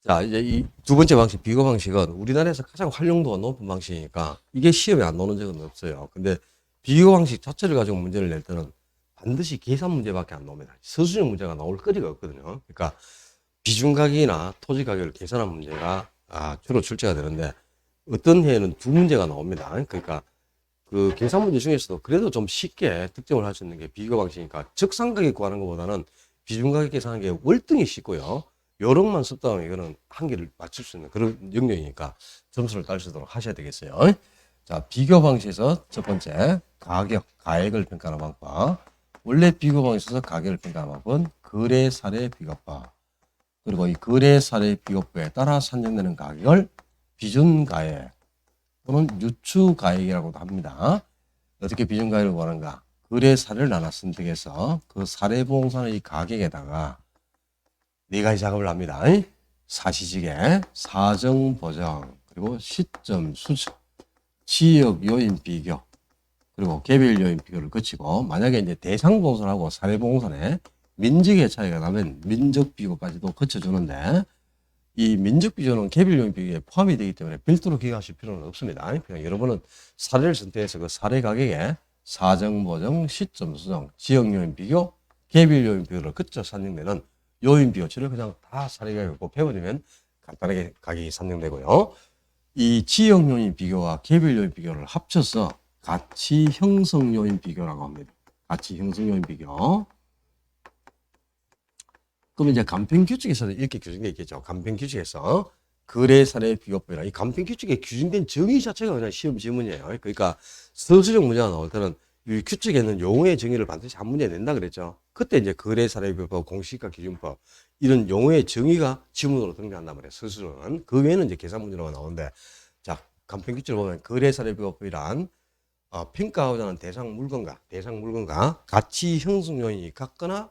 자, 이제 이 두 번째 방식, 비교 방식은 우리나라에서 가장 활용도가 높은 방식이니까 이게 시험에 안 나오는 적은 없어요. 근데 비교 방식 자체를 가지고 문제를 낼 때는 반드시 계산 문제밖에 안 나옵니다. 서술형 문제가 나올 거리가 없거든요. 그러니까 비중 가격이나 토지 가격을 계산한 문제가 주로 출제가 되는데 어떤 해에는 두 문제가 나옵니다. 그러니까 그 계산 문제 중에서도 그래도 좀 쉽게 특정을 할 수 있는 게 비교 방식이니까 적상 가격 구하는 것보다는 비중 가격 계산하는 게 월등히 쉽고요. 요령만 습득하면 이거는 한계를 맞출 수 있는 그런 영역이니까 점수를 딸 수 있도록 하셔야 되겠어요. 자, 비교 방식에서 첫 번째 가액을 평가하는 방법. 원래 비교 방식에서 가격을 평가하는 방법은 거래 사례 비교법. 그리고 이 거래 사례 비교법에 따라 산정되는 가격을 비준가액 또는 유추가액이라고도 합니다. 어떻게 비준가액을 구하는가? 거래 사례를 나눠 선택해서 그 사례 부동산의 가격에다가 네 가지 작업을 합니다. 사시지개, 사정 보정, 그리고 시점 수정, 지역 요인 비교, 그리고 개별 요인 비교를 거치고 만약에 이제 대상 부동산하고 사례 부동산에 민적의 차이가 나면 민적 비교까지도 거쳐주는데 이 민적 비교는 개별 요인 비교에 포함이 되기 때문에 별도로 기억하실 필요는 없습니다. 그냥 여러분은 사례를 선택해서 그 사례 가격에 사정 보정, 시점 수정, 지역 요인 비교, 개별 요인 비교를 거쳐 산정되는 요인 비교치를 그냥 다 사례가 있고 배워두면 간단하게 가격이 산정되고요. 이 지역 요인 비교와 개별 요인 비교를 합쳐서 가치 형성 요인 비교라고 합니다. 가치 형성 요인 비교. 그럼 이제 간편 규칙에서는 이렇게 규정되어 있겠죠. 간편 규칙에서 거래 사례 비교법이라 이 간편 규칙에 규정된 정의 자체가 그냥 시험 지문이에요. 그러니까 서술형 문제가 나올 때는 이 규칙에는 용어의 정의를 반드시 한 문제 낸다 그랬죠. 그때 이제 거래 사례 비교법, 공시가 기준법 이런 용어의 정의가 지문으로 등장한단 말이에요. 서술은 그 외에는 이제 계산 문제로 나오는데 자 간편 규칙을 보면 거래 사례 비교법이란 평가하고자 하는 대상 물건과 가치 형성 요인이 같거나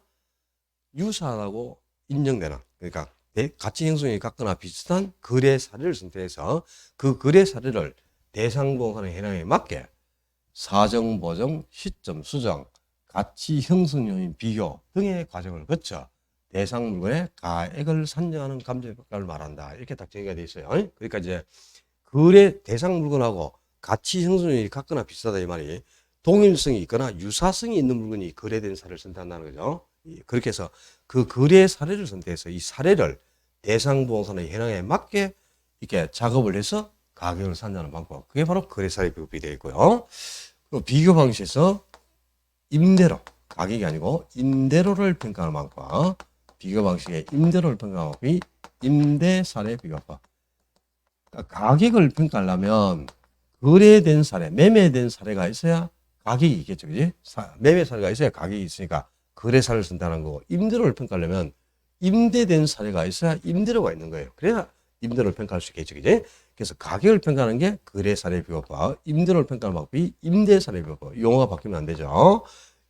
유사하다고 인정되는 그러니까 가치 형성이 같거나 비슷한 거래 사례를 선택해서 그 거래 사례를 대상 부동산의 해당에 맞게 사정 보정, 시점 수정, 가치 형성 요인 비교 등의 과정을 거쳐 대상 물건의 가액을 산정하는 감정평가를 말한다. 이렇게 딱 정의가 되어 있어요. 그러니까 이제 거래 대상 물건하고 가치 형성 요인이 같거나 비슷하다 이 말이 동일성이 있거나 유사성이 있는 물건이 거래된 사례를 선택한다는 거죠. 그렇게 해서 그 거래 사례를 선택해서 이 사례를 대상 부동산의 현황에 맞게 이렇게 작업을 해서 가격을 산정하는 방법. 그게 바로 거래 사례 비교법이 되어 있고요. 비교 방식에서 임대료, 가격이 아니고 임대료를 평가하는 방법. 비교 방식의 임대료를 평가하는 방법이 임대 사례 비교법. 그러니까 가격을 평가하려면 거래된 사례, 매매된 사례가 있어야 가격이 있겠죠. 그지? 매매 사례가 있어야 가격이 있으니까 거래 사례를 선택하는 거고 임대료를 평가하려면 임대된 사례가 있어야 임대료가 있는 거예요. 그래야 임대료를 평가할 수 있겠죠. 그지? 그래서 가격을 평가하는 게 거래 사례 비교법, 임대료를 평가하는 방법이 임대 사례 비교법. 용어가 바뀌면 안 되죠.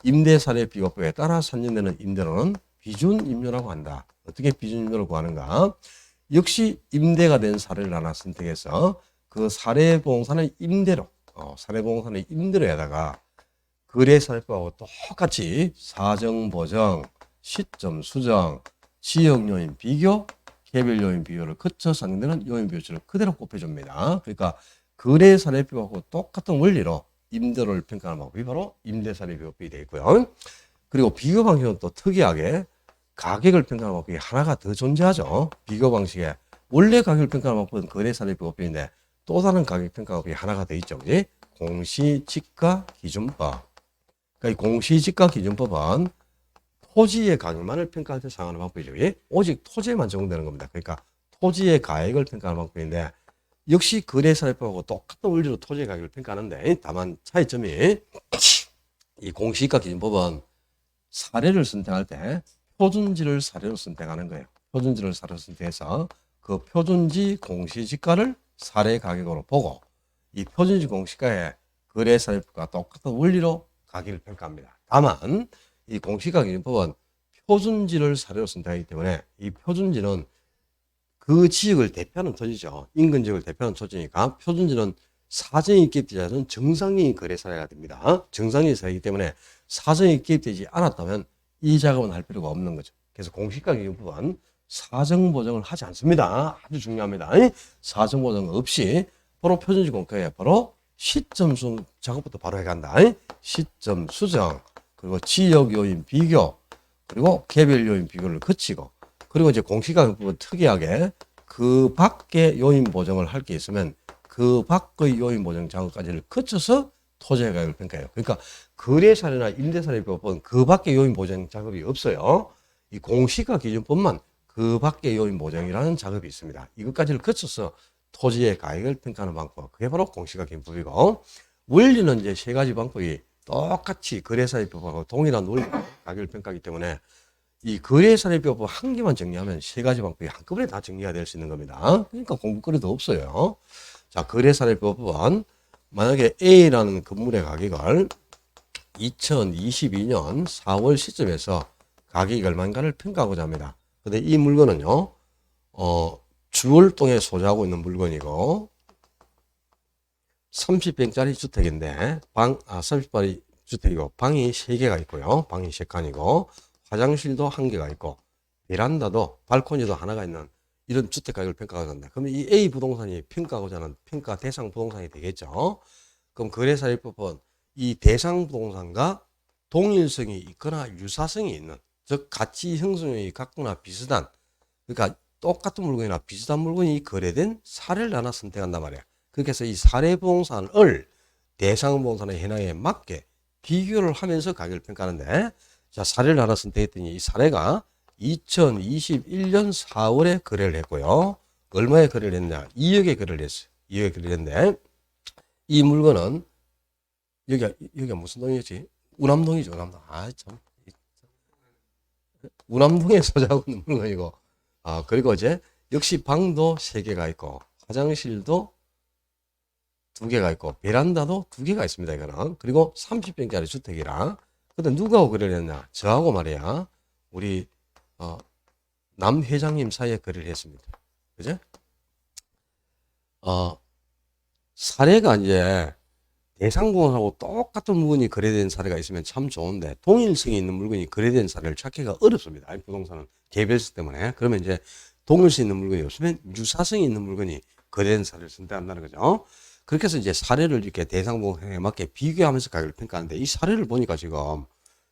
임대 사례 비교법에 따라 산정되는 임대료는 비준 임료라고 한다. 어떻게 비준 임료를 구하는가? 역시 임대가 된 사례를 하나 선택해서 그 사례 부동산의 임대료, 사례 부동산의 임대료에다가 거래 사례법하고 똑같이 사정 보정, 시점 수정, 지역 요인 비교, 개별 요인 비교를 거쳐 산정되는 요인 비교치를 그대로 곱해줍니다. 그러니까 거래 사례 비교하고 똑같은 원리로 임대료를 평가하는 방법이 바로 임대 사례 비교법이 되어 있고요. 그리고 비교 방식은 또 특이하게 가격을 평가하는 방법이 하나가 더 존재하죠. 비교 방식에 원래 가격을 평가하는 방법은 거래 사례 비교법인데 또 다른 가격 평가 방법이 하나가 더 있죠. 그지? 공시지가 기준법. 그러니까 이 공시지가 기준법은 토지의 가격만을 평가할 때 사용하는 방법이죠. 오직 토지에만 적용되는 겁니다. 그러니까 토지의 가액을 평가하는 방법인데 역시 거래사례법하고 똑같은 원리로 토지의 가격을 평가하는데 다만 차이점이 이 공시지가 기준법은 사례를 선택할 때 표준지를 사례로 선택하는 거예요. 표준지를 사례로 선택해서 그 표준지 공시지가를 사례 가격으로 보고 이 표준지 공시가에 거래사례법과 똑같은 원리로 가격을 평가합니다. 다만 이 공시지가 기준법은 표준지를 사례로 선택하기 때문에 이 표준지는 그 지역을 대표하는 토지죠. 인근 지역을 대표하는 토지니까 표준지는 사정이 개입되지 않은 정상적인 거래 사례가 됩니다. 정상적인 사례이기 때문에 사정이 개입되지 않았다면 이 작업은 할 필요가 없는 거죠. 그래서 공시지가 기준법은 사정 보정을 하지 않습니다. 아주 중요합니다. 사정 보정 없이 바로 표준지 공과에 바로 시점 수정 작업부터 바로 해간다. 시점 수정, 그리고 지역 요인 비교, 그리고 개별 요인 비교를 거치고, 그리고 이제 공시가격 부분 특이하게 그 밖에 요인 보정을 할 게 있으면 그 밖의 요인 보정 작업까지를 거쳐서 토지의 가격을 평가해요. 그러니까 거래사례나 임대사례법은 그 밖에 요인 보정 작업이 없어요. 이 공시가 기준법만 그 밖에 요인 보정이라는 작업이 있습니다. 이것까지를 거쳐서 토지의 가격을 평가하는 방법, 그게 바로 공시가 기준법이고, 원리는 이제 세 가지 방법이 똑같이 거래사례법하고 동일한 원리 가격을 평가하기 때문에 이 거래사례법 한 개만 정리하면 세 가지 방법이 한꺼번에 다 정리가 될 수 있는 겁니다. 그러니까 공부거리도 없어요. 자, 거래사례법은 만약에 A라는 건물의 가격을 2022년 4월 시점에서 가격이 얼마인가를 평가하고자 합니다. 근데 이 물건은요, 주월동에 소유하고 있는 물건이고, 30평짜리 주택인데, 30평짜리 주택이고, 방이 3개가 있고요. 방이 3칸이고, 화장실도 1개가 있고, 베란다도, 발코니도 하나가 있는 이런 주택 가격을 평가하고자 한다. 그러면 이 A 부동산이 평가하고자 하는 평가 대상 부동산이 되겠죠. 그럼 거래사례법은 이 대상 부동산과 동일성이 있거나 유사성이 있는, 즉 가치 형성이 같거나 비슷한, 그러니까 똑같은 물건이나 비슷한 물건이 거래된 사례를 하나 선택한단 말이야. 그렇게 해서 이 사례 부동산을 대상 부동산의 현황에 맞게 비교를 하면서 가격을 평가하는데, 자, 사례를 하나 선택했더니 이 사례가 2021년 4월에 거래를 했고요. 얼마에 거래를 했냐? 2억에 거래를 했어요. 2억에 거래를 했는데, 이 물건은 여기가 무슨 동이었지? 우남동이죠. 우남동. 아, 참. 우남동에 소재하고 있는 물건이고, 그리고 이제 역시 방도 3개가 있고, 화장실도 2개가 있고, 베란다도 2개가 있습니다. 이거는. 그리고 30평짜리 주택이라. 근데 누구하고 거래를 했냐? 저하고 말이야. 우리 남 회장님 사이에 거래를 했습니다. 그죠? 사례가 이제 대상 부동산하고 똑같은 물건이 거래된 사례가 있으면 참 좋은데, 동일성이 있는 물건이 거래된 사례를 찾기가 어렵습니다. 부동산은 개별수 때문에. 그러면 이제 동일성 있는 물건이 없으면 유사성이 있는 물건이 거래된 사례를 선택한다는 거죠. 그렇게 해서 이제 사례를 이렇게 대상 부동산에 맞게 비교하면서 가격을 평가하는데, 이 사례를 보니까 지금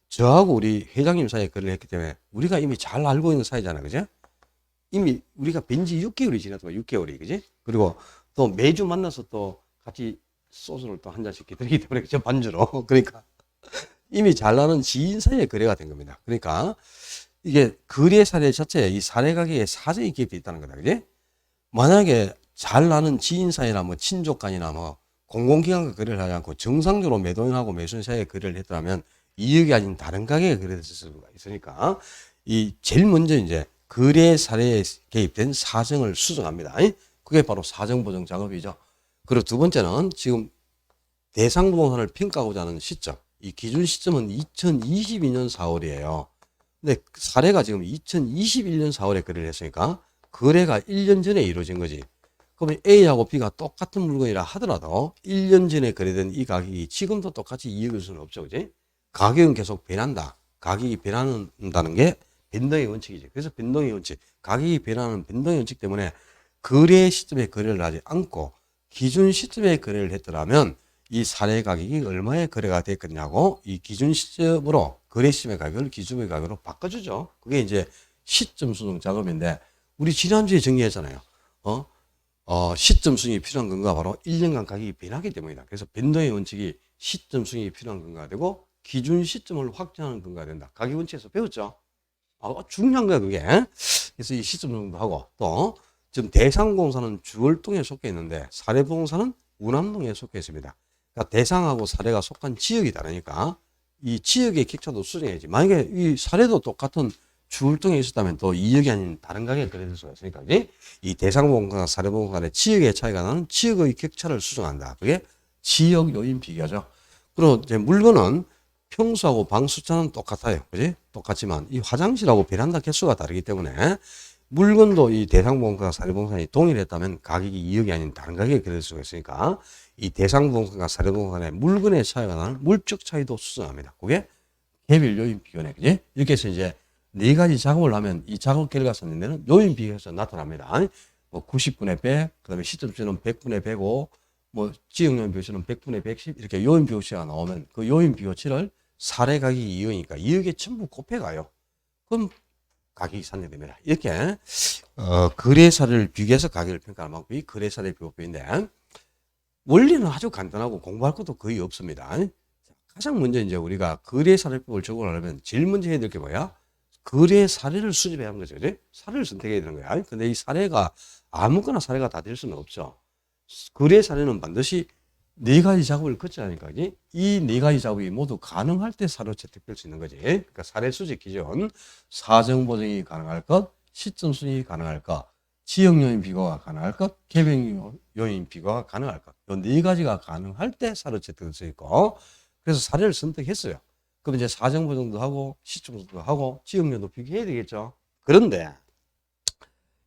저하고 우리 회장님 사이에 거래를 했기 때문에 우리가 이미 잘 알고 있는 사이잖아. 그죠? 이미 우리가 뵌지 6개월이 지났지만 6개월이, 그지? 그리고 또 매주 만나서 또 같이 소주를 또 한 잔씩 기다리기 때문에, 그죠? 반주로. 그러니까 이미 잘 나는 지인 사이에 거래가 된 겁니다. 그러니까 이게 거래 사례 자체에 이 사례 가격에 사정이 기입되어 있다는 거다. 그지? 만약에 잘 나는 지인 사이나 뭐 친족 간이나 뭐 공공기관과 거래를 하지 않고 정상적으로 매도인하고 매수인 사이에 거래를 했더라면 2억이 아닌 다른 가격에 거래됐을 수가 있으니까, 이 제일 먼저 이제 거래 사례에 개입된 사정을 수정합니다. 그게 바로 사정 보정 작업이죠. 그리고 두 번째는 지금 대상 부동산을 평가하고자 하는 시점, 이 기준 시점은 2022년 4월이에요. 근데 사례가 지금 2021년 4월에 거래를 했으니까 거래가 1년 전에 이루어진 거지. 그러면 A하고 B가 똑같은 물건이라 하더라도 1년 전에 거래된 이 가격이 지금도 똑같이 2억일 수는 없죠. 그지? 가격은 계속 변한다. 가격이 변한다는 게 변동의 원칙이지. 그래서 변동의 원칙, 가격이 변하는 변동의 원칙 때문에 거래 시점에 거래를 하지 않고 기준 시점에 거래를 했더라면 이 사례 가격이 얼마에 거래가 됐겠냐고 이 기준 시점으로 거래 시점의 가격을 기준의 가격으로 바꿔주죠. 그게 이제 시점 수정 작업인데, 우리 지난주에 정리했잖아요. 시점 수정이 필요한 근거가 바로 1년간 가격이 변하기 때문이다. 그래서 변동의 원칙이 시점 수정이 필요한 근거가 되고 기준 시점을 확정하는 근거가 된다. 가격 원칙에서 배웠죠. 중요한 거야 그게. 그래서 이 시점 정도 하고, 또 지금 대상부동산은 주월동에 속해 있는데 사례부동산은 우남동에 속해 있습니다. 그러니까 대상하고 사례가 속한 지역이 다르니까 이 지역의 격차도 수정해야지. 만약에 이 사례도 똑같은 주월동에 있었다면 또 2억이 아닌 다른 가격에 거래될 수가 있으니까, 그지? 이 대상부동산과 사례부동산의 지역의 차이가 나는 지역의 격차를 수정한다. 그게 지역 요인 비교죠. 그리고 이제 물건은 평수하고 방 숫자는 똑같아요. 그지? 똑같지만 이 화장실하고 베란다 개수가 다르기 때문에 물건도 이 대상부동산과 사례부동산이 동일했다면 가격이 2억이 아닌 다른 가격에 거래될 수가 있으니까 이 대상부동산과 사례부동산의 물건의 차이가 나는 물적 차이도 수정합니다. 그게 개별 요인 비교네. 그지? 이렇게 해서 이제 네 가지 작업을 하면 이 작업 결과선인데는 요인 비교해서 나타납니다. 뭐 90분의 100, 그 다음에 시점수는 100분의 105, 뭐 지역요인 비교치는 100분의 110 이렇게 요인 비교치가 나오면 그 요인 비교치를 사례 가격이 2억이니까 2억에 전부 곱해가요. 그럼 가격이 산정됩니다. 이렇게 거래사를 비교해서 가격을 평가하는 방법이 거래사례 비교법인데 원리는 아주 간단하고 공부할 것도 거의 없습니다. 가장 먼저 이제 우리가 거래사례법을 적용하려면 제일 먼저 해야 될 게 뭐야? 거래 사례를 수집해야 하는 거죠. 그치? 사례를 선택해야 되는 거야. 근데 이 사례가 아무거나 사례가 다 될 수는 없죠. 거래 사례는 반드시 네 가지 작업을 거쳐야 하니까 이 네 가지 작업이 모두 가능할 때 사례로 채택될 수 있는 거지. 그러니까 사례 수집 기준 사정 보정이 가능할 것, 시점 수정이 가능할 것, 지역 요인 비교가 가능할 것, 개별 요인 비교가 가능할 것. 이 네 가지가 가능할 때 사례로 채택될 수 있고 그래서 사례를 선택했어요. 그럼 이제 사정 보정도 하고 시점도 하고 지역요인도 비교해야 되겠죠. 그런데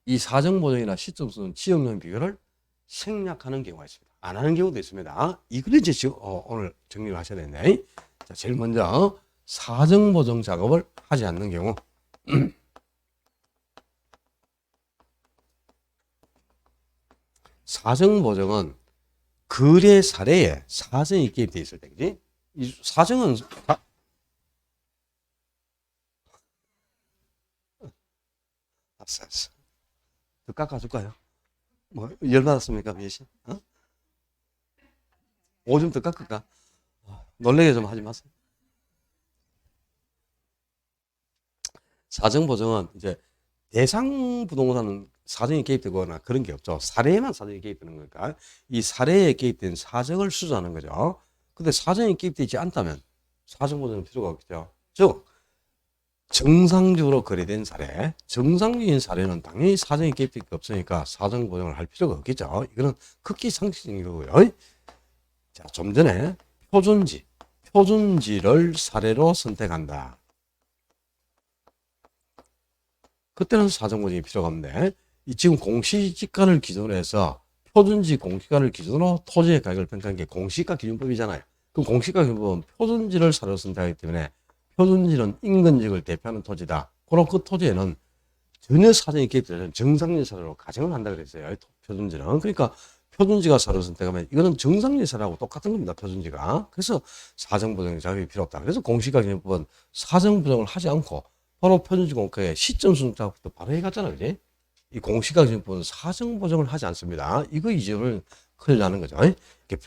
이 사정 보정이나 시점 수는 지역요인 비교를 생략하는 경우가 있습니다. 안 하는 경우도 있습니다. 이걸 이제 오늘 정리를 하셔야 되는데 자, 제일 먼저 사정 보정 작업을 하지 않는 경우 사정 보정은 거래 사례에 사정이 개입되어 있을 때, 그지? 이 사정은 알았어. 더 깎아줄까요? 뭐, 열받았습니까, 미씨? 오줌 더 깎을까? 놀래게 좀 하지 마세요. 사정 보정은 이제 대상 부동산은 사정이 개입되거나 그런 게 없죠. 사례에만 사정이 개입되는 거니까 이 사례에 개입된 사정을 수정하는 거죠. 근데 사정이 개입되지 않다면 사정 보정은 필요가 없겠죠. 즉 정상적으로 거래된 사례, 정상적인 사례는 당연히 사정이 개입될 게 없으니까 사정 보정을 할 필요가 없겠죠. 이거는 극히 상식적인 거고요. 자, 좀 전에 표준지를 사례로 선택한다. 그때는 사정 보정이 필요가 없는데 지금 공시지가를 기준으로 해서 표준지 공시가를 기준으로 토지의 가격을 평가하는 게 공시가 기준법이잖아요. 그 공시가 기준법은 표준지를 사례로 선택하기 때문에 표준지는 인근지역을 대표하는 토지다. 그럼 그 토지에는 전혀 사정이 개입되는 정상적인 사례로 가정을 한다 그랬어요. 표준지는. 그러니까 표준지가 사례로 선택하면 이거는 정상적인 사례하고 똑같은 겁니다. 표준지가. 그래서 사정보정 작업이 필요 없다. 그래서 공시가 기준법은 사정보정을 하지 않고 바로 표준지 공개에 시점 수정 작업도 바로 해갔잖아. 그지? 이 공시가 기준법은 사정보정을 하지 않습니다. 이거 이 점을 큰일 나는 거죠.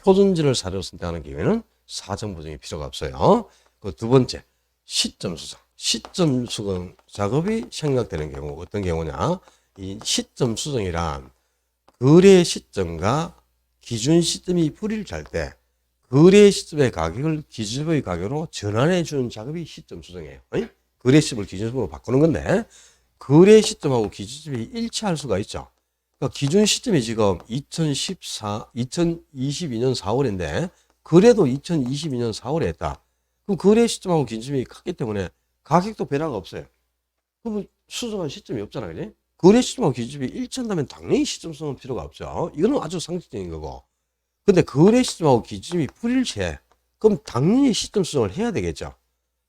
표준지를 사례로 선택하는 경우에는 사정보정이 필요가 없어요. 그 두 번째, 시점 수정. 시점 수정 작업이 생략되는 경우 어떤 경우냐? 이 시점 수정이란 거래 시점과 기준 시점이 불일치할 때 거래 시점의 가격을 기준의 가격으로 전환해 주는 작업이 시점 수정이에요. 거래 시점을 기준으로 바꾸는 건데 거래 시점하고 기준 시점이 일치할 수가 있죠. 그러니까 기준 시점이 지금 2022년 4월인데 거래도 2022년 4월에 했다. 그럼 거래 시점하고 기준 시점이 같기 때문에 가격도 변화가 없어요. 그럼 수정한 시점이 없잖아, 그지? 거래 시점하고 기준 시점이 일치한다면 당연히 시점 수정은 필요가 없죠. 이거는 아주 상식적인 거고. 근데 거래 시점하고 기준 시점이 불일치해. 그럼 당연히 시점 수정을 해야 되겠죠.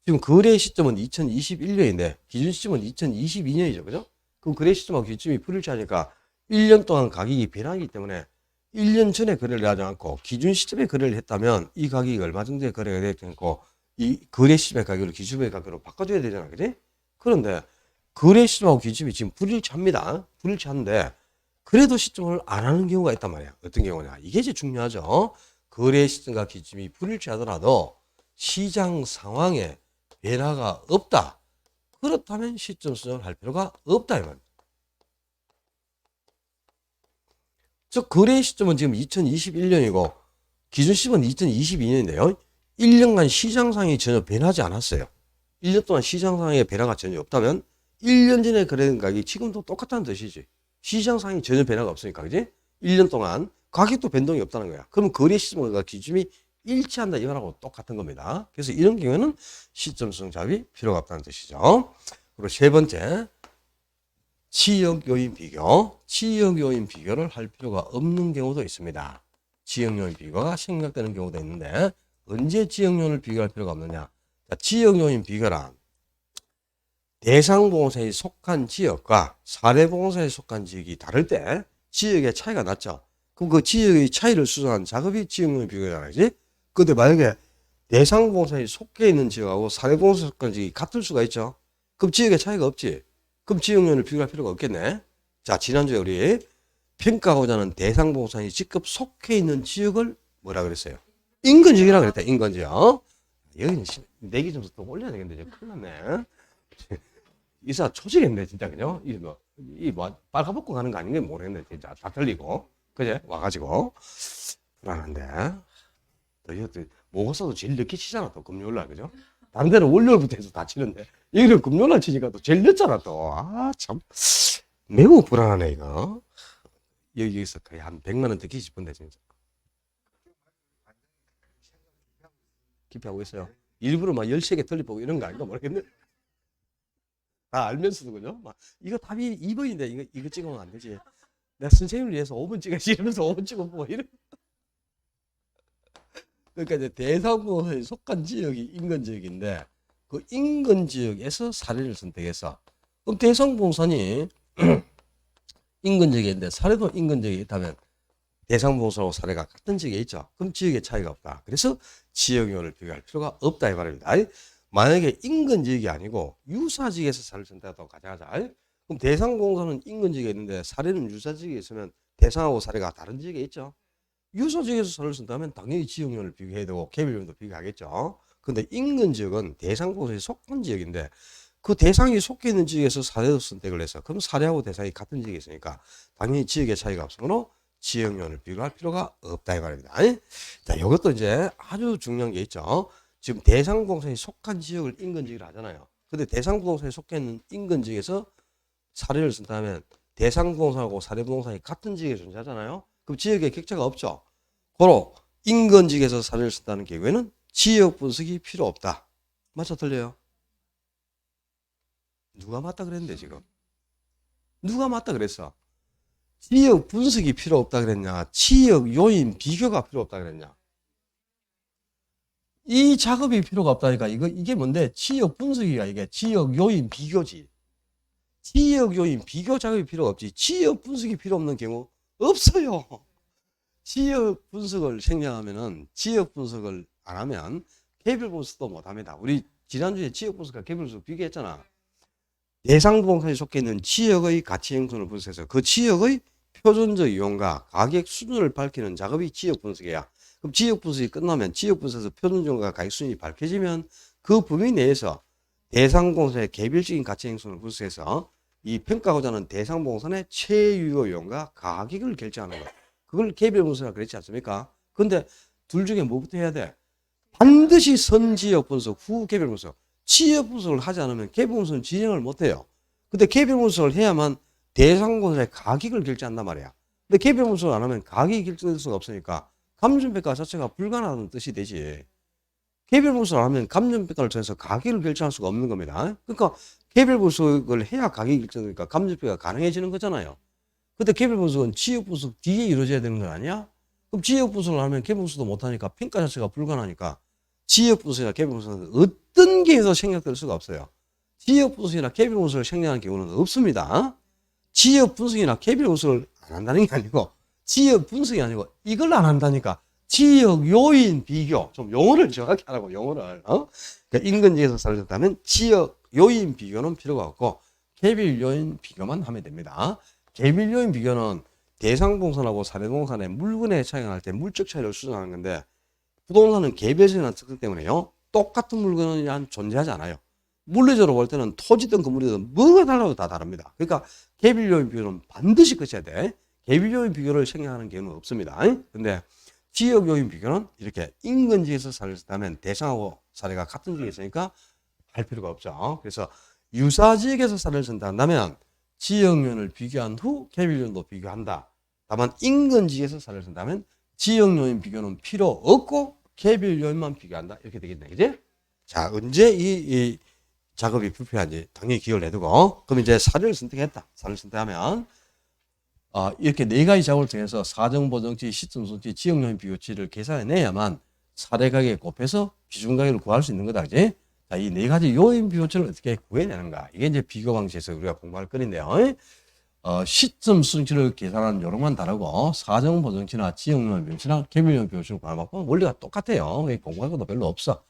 지금 거래 시점은 2021년인데 기준 시점은 2022년이죠. 그죠? 그럼 거래 시점하고 기준 시점이 불일치하니까 1년 동안 가격이 변하기 때문에 1년 전에 거래를 하지 않고 기준 시점에 거래를 했다면 이 가격이 얼마 정도의 거래가 되지 않고 이 거래 시점의 가격을 기준의 가격으로 바꿔줘야 되잖아. 그지? 그런데 거래 시점하고 기준 시점이 지금 불일치합니다. 불일치하는데 그래도 시점을 안 하는 경우가 있단 말이야. 어떤 경우냐? 이게 제일 중요하죠. 거래 시점과 기준 시점이 불일치하더라도 시장 상황에 변화가 없다. 그렇다면 시점 수정을 할 필요가 없다 이 말입니다. 즉 거래 시점은 지금 2021년이고 기준 시점은 2022년인데요. 1년간 시장 상황이 전혀 변하지 않았어요. 1년 동안 시장 상황에 변화가 전혀 없다면 1년 전에 거래된 가격이 지금도 똑같다는 뜻이지. 시장 상황이 전혀 변화가 없으니까, 그지? 1년 동안 가격도 변동이 없다는 거야. 그러면 거래 시점과 기준이 일치한다 이거하고 똑같은 겁니다. 그래서 이런 경우에는 시점 수정 작업이 필요가 없다는 뜻이죠. 그리고 세 번째, 지역 요인 비교. 지역 요인 비교를 할 필요가 없는 경우도 있습니다. 지역 요인 비교가 생략되는 경우도 있는데 언제 지역 요인을 비교할 필요가 없느냐? 자, 지역 요인 비교란 대상보험사에 속한 지역과 사례보험사에 속한 지역이 다를 때 지역의 차이가 났죠. 그럼 그 지역의 차이를 수정한 작업이 지역용의 비교잖아요. 그지? 근데 만약에 대상보험사에 속해 있는 지역하고 사례보험사에 속한 지역이 같을 수가 있죠. 그럼 지역의 차이가 없지. 그럼 지역용을 비교할 필요가 없겠네. 자, 지난주에 우리 평가하고자 하는 대상보험사에 직접 속해 있는 지역을 뭐라 그랬어요? 인근지역이라고 그랬다. 인근지역. 여기는 내기 점수 또 올려야 되겠는데 큰일 났네. 이사 초지겠네 진짜. 그죠? 뭐 빨가벗고 가는 거 아닌 게 모르겠네 진짜. 다 틀리고 그제 와가지고 불안한데. 또 이것도 모고사도 제일 늦게 치잖아 또 금요일날. 그죠? 다른 데는 월요일부터 해서 다 치는데 여기는 금요일날 치니까 또 제일 늦잖아 또. 아 참 매우 불안하네 이거. 여기서 거의 한 100만 원 더 끼고 싶은데 진짜. 기피하고 있어요. 일부러 막 13개 틀리보고 이런 거 아닌가 모르겠네. 다 알면서도. 그죠? 막 이거 답이 2번인데 이거 찍으면 안 되지. 내가 선생님을 위해서 5번 찍어야지 이러면서 5번 찍어보고 이런. 그러니까 이제 대상보험에 속한 지역이 인근지역인데 그 인근지역에서 사례를 선택해서 그럼 대상보험사니 인근지역에 있는데 사례도 인근지역에 있다면 대상보험사하고 사례가 같은 지역에 있죠. 그럼 지역의 차이가 없다. 그래서 지역용을 비교할 필요가 없다 이 말입니다. 만약에 인근지역이 아니고 유사지역에서 사례를 선택하다고 가정하자. 그럼 대상보험사는 인근지역에 있는데 사례는 유사지역에 있으면 대상하고 사례가 다른 지역에 있죠. 유사지역에서 사례를 선택하면 당연히 지역용을 비교해야 되고 개별용도 비교하겠죠. 근데 인근지역은 대상보험사에 속한 지역인데 그 대상이 속해 있는 지역에서 사례도 선택을 해서 그럼 사례하고 대상이 같은 지역에 있으니까 당연히 지역의 차이가 없으므로 지역용을 비교할 필요가 없다 이 말입니다. 자, 이것도 이제 아주 중요한 게 있죠. 지금 대상부동산에 속한 지역을 인근지역이라 하잖아요. 근데 대상부동산에 속해 있는 인근지역에서 사례를 쓴다면 대상부동산하고 사례부동산이 같은 지역에 존재하잖아요. 그럼 지역에 격차가 없죠. 고로 인근지역에서 사례를 쓴다는 경우에는 지역 분석이 필요 없다. 맞아 틀려요? 누가 맞다 그랬는데 지금? 누가 맞다 그랬어? 지역 분석이 필요 없다 그랬냐? 지역 요인 비교가 필요 없다 그랬냐? 이 작업이 필요가 없다니까. 이게 뭔데? 지역 분석이야. 이게 지역 요인 비교지. 지역 요인 비교 작업이 필요가 없지. 지역 분석이 필요 없는 경우 없어요. 지역 분석을 생략하면은 지역 분석을 안 하면 개별 분석도 못 합니다. 우리 지난주에 지역 분석과 개별 분석 비교했잖아. 대상부동산에 속해 있는 지역의 가치 형성을 분석해서 그 지역의 표준적 이용과 가격 수준을 밝히는 작업이 지역 분석이야. 그럼 지역 분석이 끝나면 지역 분석에서 표준적과 가격 수준이 밝혀지면 그 범위 내에서 대상부동산의 개별적인 가치 형성을 분석해서 이 평가하고자 하는 대상부동산의 최유효 이용과 가격을 결정하는 것. 그걸 개별 분석이라고 그랬지 않습니까? 근데 둘 중에 뭐부터 해야 돼? 반드시 선지역 분석 후 개별 분석. 지역 분석을 하지 않으면 개별 분석은 진행을 못해요. 근데 개별 분석을 해야만 대상부동산의 가격을 결정한단 말이야. 근데 개별 분석을 안 하면 가격이 결정될 수가 없으니까 감정평가 자체가 불가능하다는 뜻이 되지. 개별 분석을 하면 감정평가를 통해서 가격을 결정할 수가 없는 겁니다. 그러니까 개별 분석을 해야 가격이 결정되니까 감정평가가 가능해지는 거잖아요. 근데 개별 분석은 지역 분석 뒤에 이루어져야 되는 거 아니야? 그럼 지역 분석을 하면 개별 분석도 못하니까 평가 자체가 불가능하니까 지역 분석이나 개별 분석은 어떤 계에서 생략될 수가 없어요. 지역 분석이나 개별 분석을 생략하는 경우는 없습니다. 지역 분석이나 개별 분석을 안 한다는 게 아니고 지역 분석이 아니고 이걸 안 한다니까. 지역 요인 비교. 좀 용어를 정확히 하라고 용어를. 그러니까 인근지에서 살렸다면 지역 요인 비교는 필요가 없고 개별 요인 비교만 하면 됩니다. 개별 요인 비교는 대상부동산하고 사례부동산의 물건의 차이가 날 때 물적 차이를 수정하는 건데 부동산은 개별적인 특성 때문에요. 똑같은 물건이 존재하지 않아요. 물리적으로 볼 때는 토지든 건물이든 뭐가 달라도 다 다릅니다. 그러니까 개별 요인 비교는 반드시 끝이야 돼. 개별 요인 비교를 생략하는 경우는 없습니다. 근데 지역 요인 비교는 이렇게 인근지에서 사례를 쓴다면 대상하고 사례가 같은 지역에 있으니까 할 필요가 없죠. 그래서 유사지역에서 사례를 쓴다면 지역요인을 비교한 후 개별 요인도 비교한다. 다만 인근지에서 사례를 쓴다면 지역 요인 비교는 필요 없고 개별 요인만 비교한다. 이렇게 되겠네. 그지? 자, 언제 이 작업이 불필요한지 당연히 기억을 해두고 그럼 이제 사례를 선택했다. 사례를 선택하면 이렇게 네 가지 작업을 통해서 사정보정치, 시점손치, 지역요인 비교치를 계산해내야만 사례 가격에 곱해서 기준 가격을 구할 수 있는 거다. 그지? 자, 이 네 가지 요인 비교점을 어떻게 구해내는가. 이게 이제 비교 방식에서 우리가 공부할 거리인데요. 시점 수치를 계산하는 요령만 다르고, 사정 보정치나 지역론 변치나 개별형 비교점을 구하면 원리가 똑같아요. 공부할 것도 별로 없어.